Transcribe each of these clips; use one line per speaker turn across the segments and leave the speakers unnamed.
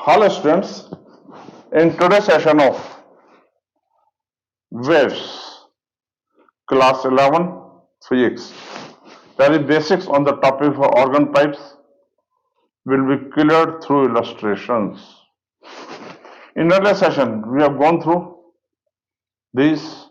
Hello students, in today's session of waves, class 11 physics, very basics on the topic of organ pipes will be cleared through illustrations. In earlier session, we have gone through these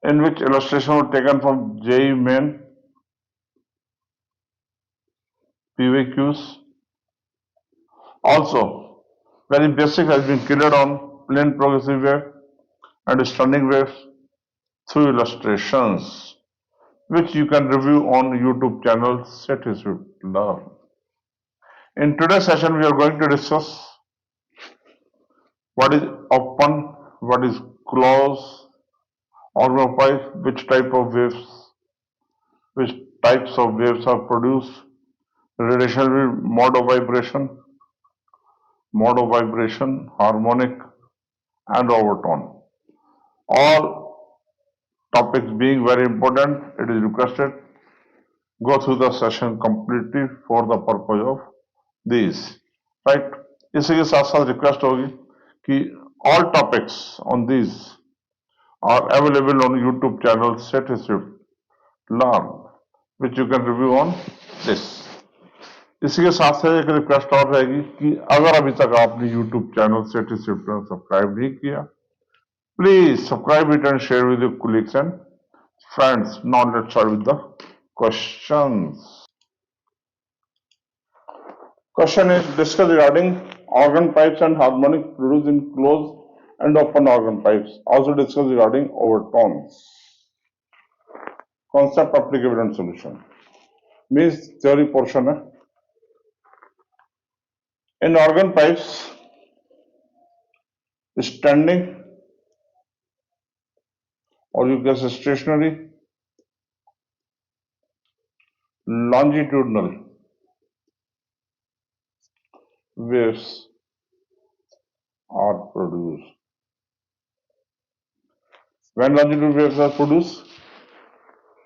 in which illustration were taken from JEE main PVQs. Also, very basic has been cleared on plane progressive wave and standing waves through illustrations, which you can review on YouTube channel Set is Learn. In today's session, we are going to discuss what is open, what is closed, organ pipe, which types of waves are produced, radiation mode of vibration, harmonic and overtone. All topics being very important, it is requested go through the session completely for the purpose of these, right? इसी के साथ साथ request होगी कि all topics on these are available on YouTube channel Set is Learn, which you can review on this. इसी के साथ साथ एक रिक्वेस्ट और रहेगी कि अगर अभी तक आपने YouTube channel Set is Learn subscribe नहीं किया, please subscribe it and share with your colleagues and friends. Now let's start with the questions. Question is discussed regarding organ pipes and harmonic produced in closed and open organ pipes. Also discussed regarding overtones. Concept, applicable and solution. Means theory portion है. In organ pipes, standing or you can say stationary, longitudinal waves are produced. When longitudinal waves are produced,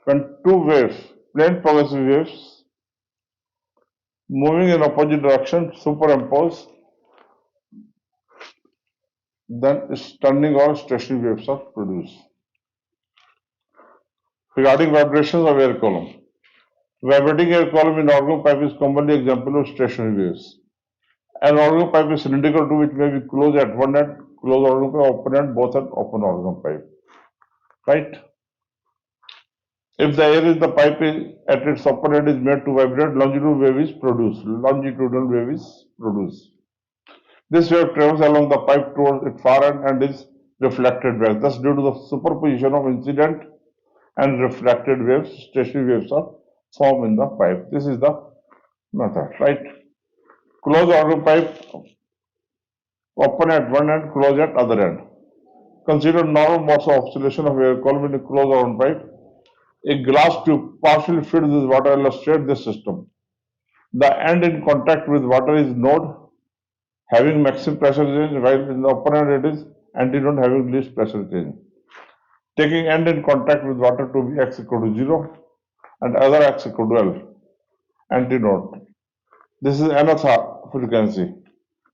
when two waves, plane progressive waves, moving in opposite direction, superimpose, then standing or stationary waves are produced. Regarding vibrations of air column, vibrating air column in organ pipe is commonly example of stationary waves. An organ pipe is cylindrical tube which may be closed at one end, closed organ pipe, open end, both at open organ pipe. Right? If the air in the pipe at its open end is made to vibrate, longitudinal wave is produced. Longitudinal wave is produced. This wave travels along the pipe towards its far end and is reflected back. Thus, due to the superposition of incident and reflected waves, stationary waves are formed in the pipe. This is the method, right? Closed organ pipe, open at one end, closed at other end. Consider normal modes of oscillation of air column in a closed organ pipe. A glass tube partially filled with water illustrates this system. The end in contact with water is node having maximum pressure change, while in the open end it is antinode having least pressure change. Taking end in contact with water to be x equal to 0 and other x equal to L, antinode. This is nth frequency,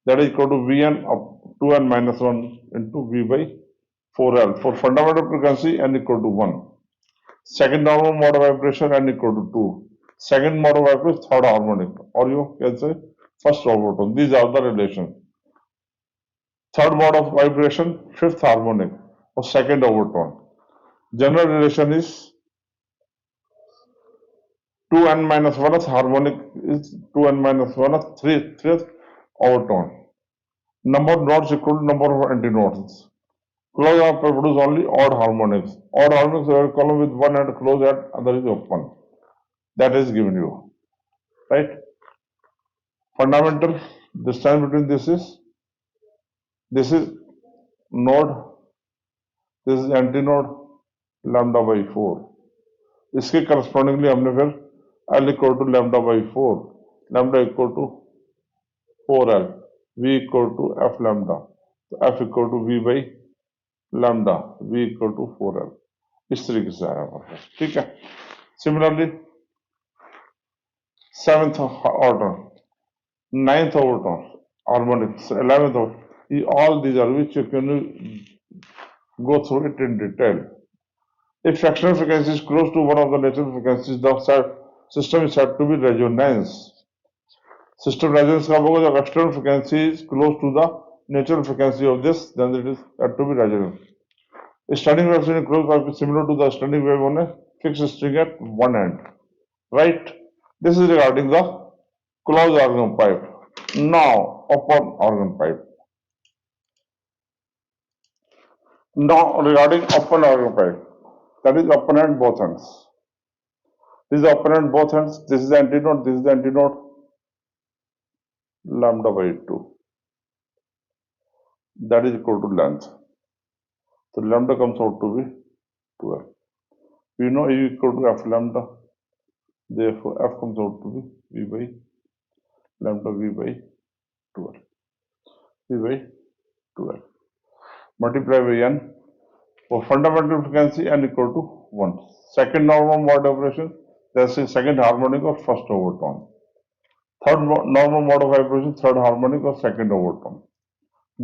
that is equal to Vn of 2n minus 1 into V by 4L. For fundamental frequency, n equal to 1. Second normal mode of vibration, n equal to 2. Second mode of vibration, third harmonic, or you can say first overtone. These are the relations. Third mode of vibration, fifth harmonic, or second overtone. General relation is 2n minus 1th harmonic is 2n minus 1th, 3rd overtone. Number of nodes equal to number of antinodes. Closed organ pipe produce only odd harmonics. Odd harmonics are a column with one end closed and other is open. That is given you, right? Fundamental distance between this is node, this is antinode, lambda by 4. इसके correspondingly हमने फिर L equal to lambda by 4, lambda equal to 4L, V equal to F lambda, F equal to V by lambda, V equal to 4L. इस तरीके से आया हमारे पास, ठीक है. Similarly, 7th order, 9th overtone. harmonics, 11th of all these are which you can go through it in detail. If fractional frequency is close to one of the natural frequencies, the system is said to be resonance. System resonance का होगा जब external frequency is close to the natural frequency of this, then it is said to be resonance. Standing wave in closed pipe is similar to the standing wave on a fixed string at one end. Right? This is regarding the closed organ pipe. Now, open organ pipe. Now, regarding open organ pipe, that is open at both ends. This is open at both ends. This is the antinode. This is the antinode. Lambda by 2. That is equal to length. So lambda comes out to be 12. We know E equal to F lambda. Therefore, F comes out to be V by lambda V by 12. V by 12. Multiply by N. For fundamental frequency, N equal to 1. Second normal mode operation, that's the second harmonic or first overtone. Third normal mode of vibration, third harmonic or second overtone.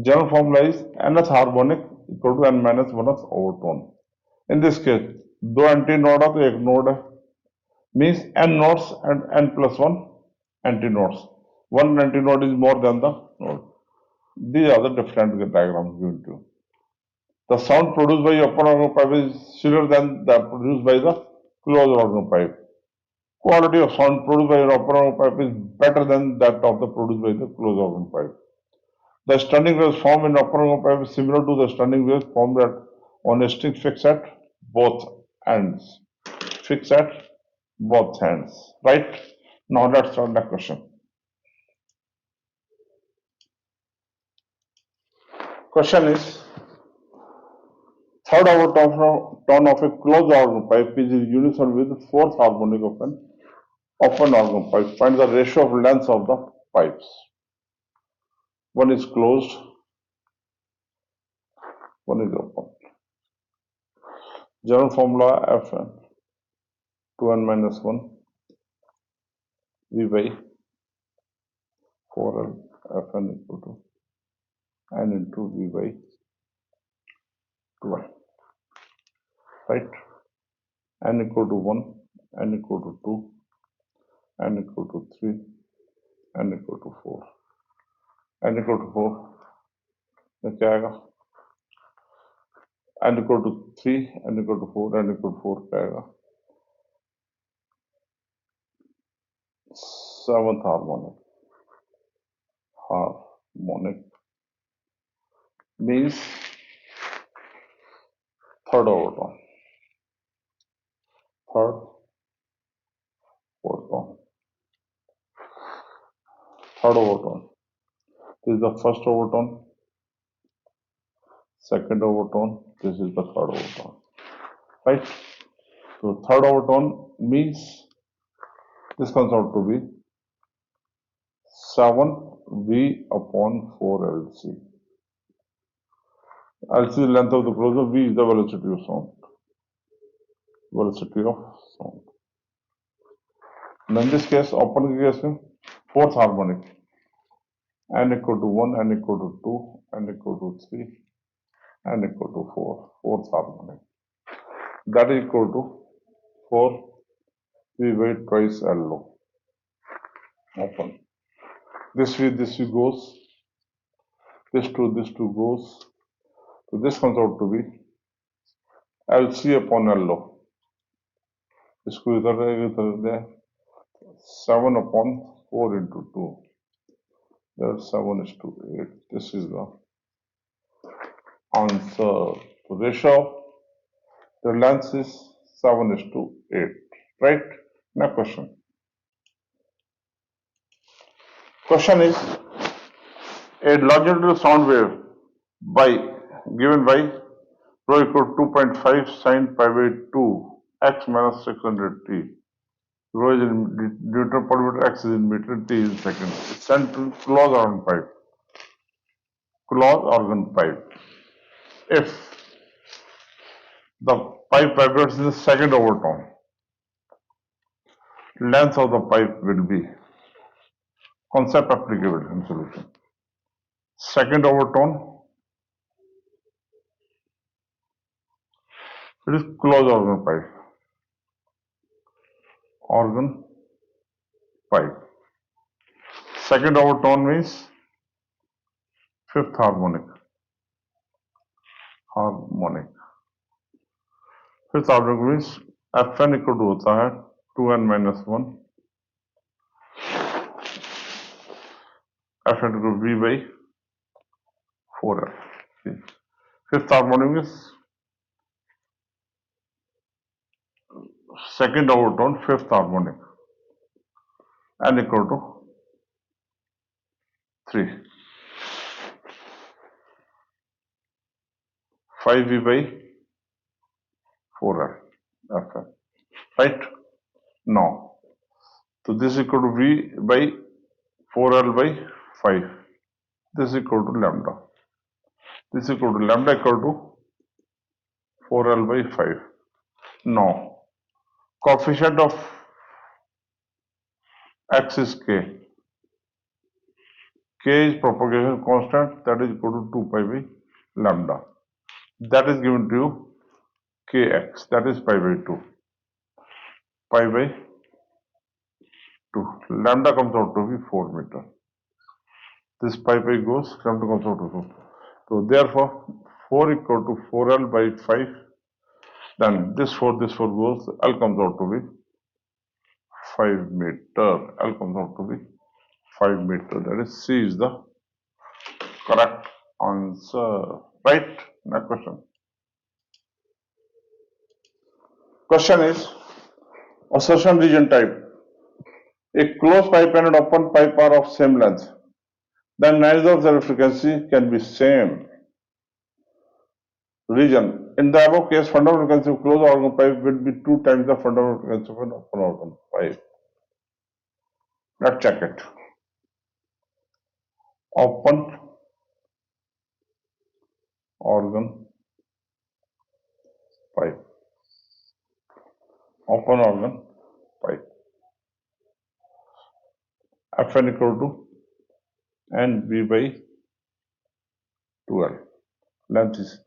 General formula is nth harmonic equal to n minus 1th overtone. In this case, दो antinode है तो एक node है, means n nodes and n plus 1 antinodes. One antinode is more than the node. These are the different diagrams given to you. The sound produced by open organ pipe is similar than that produced by the closed organ pipe. Quality of sound produced by an open organ pipe is better than that of the produced by the closed organ pipe. The standing waves formed in open organ pipe is similar to the standing waves formed on a string fixed at both ends. Fixed at both ends. Right? Now let's start the question. Question is, third overtone of a closed organ pipe is in unison with the fourth harmonic of an open organ pipe. Find the ratio of lengths of the pipes. One is closed, one is open. General formula Fn 2n minus 1 V by 4l Fn equal to n into V by 12. Right? N equal to 1, n equal to 2, n equal to 3, n equal to 4. n equal to 4, तो क्या आएगा? n equal to 3, n equal to 4, n equal to 4 क्या आएगा? 7th harmonic. Harmonic means third overtone. Third overtone. Third overtone. This is the first overtone. Second overtone. This is the third overtone. Right? So third overtone means this comes out to be 7V upon 4LC. LC is the length of the closure, V is the velocity of sound. Velocity of sound. And in this case, open case, fourth harmonic. N equal to 1, n equal to 2, n equal to 3, n equal to 4. Fourth harmonic. That is equal to 4 V by twice L. Open. This V goes. This two goes. So this comes out to be LC upon LO. इसको इधर रहेगा 7 upon 4 into 2. That's 7 is to 8. This is the answer. The ratio of the length is 7 is to 8. Right? Now question. Question is, a longitudinal sound wave given by rho equal to 2.5 sin pi by 2 x minus 600 t. Rho is in Newton per meter, x is in meter, t is in second. Sent to closed organ pipe. Closed organ pipe. If the pipe vibrates in the second overtone, length of the pipe will be concept applicable in solution. Second overtone, it is closed organ pipe. Organ pipe. Second overtone means fifth harmonic. Harmonic. Fifth harmonic means Fn equal to होता है 2n minus 1 Fn equal to V by 4l. Fifth harmonic is second overtone, fifth harmonic. N equal to 3. 5V by 4l. Fn. Right? Now, so this is equal to V by 4l by 5. This is equal to lambda. This is equal to lambda equal to 4l by 5. Now, coefficient of x is k. K is propagation constant, that is equal to 2 pi by lambda. That is given to you kx, that is pi by 2. Pi by 2. Lambda comes out to be 4 meter. This pi goes, lambda comes out to 4. So therefore, 4 equal to 4l by 5. Then this 4 goes, L comes out to be 5 meter. L comes out to be 5 meter. That is C is the correct answer. Right? Next question. Question is assertion region type. A closed pipe and an open pipe are of same length. Then neither of their frequency can be same region. In the above case, fundamental frequency of closed organ pipe will be 2 times the fundamental frequency of an open organ pipe. Let's check it. Open organ pipe. Open organ pipe. Fn equal to NV by 2L. Length is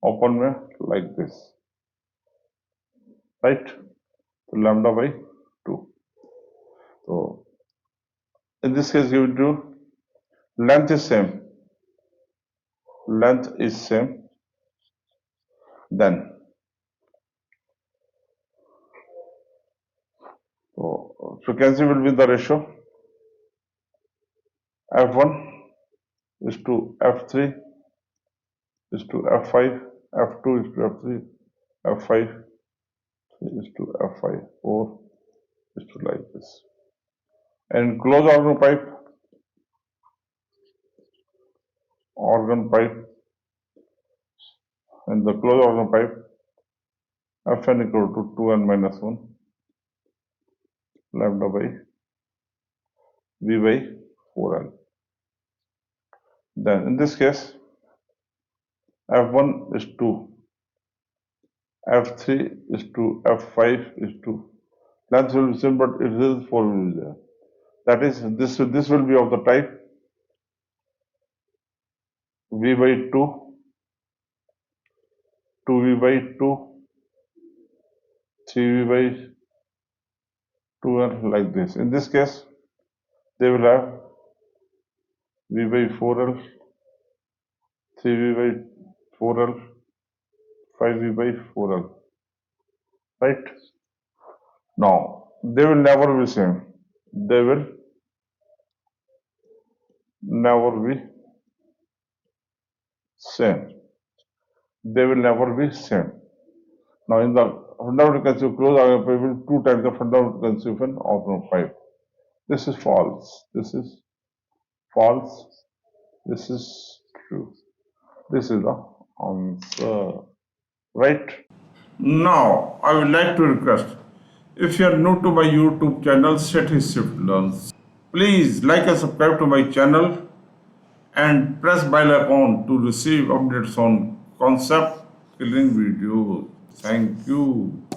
open में like this. Right? So lambda by 2. So in this case, given to length is same. Length is same. Then so frequency will be the ratio F1 is to F3 is to F5, F2 is to F3, F5 is to F5, 4 is to like this. And closed organ pipe, and the closed organ pipe, Fn equal to 2n minus 1 lambda by V by 4n. Then in this case, F1 is to F3 is to F5 is to, length will be same, but it is 4 will be there. That is, this will be of the type V by 2, 2V by 2, 3V by 2 and like this. In this case, they will have V by 4L, 3V by 4L, 5V by 4L. Right? Now, they will never be same. They will never be same. They will never be same. Now, in the fundamental frequency of closed organ pipe will 2 times the fundamental frequency of an open pipe. This is false. This is false. This is true. This is the answer. Right? Now, I would like to request, if you are new to my YouTube channel, Set His Shift Learns, please like and subscribe to my channel and press bell icon to receive updates on concept killing videos. Thank you.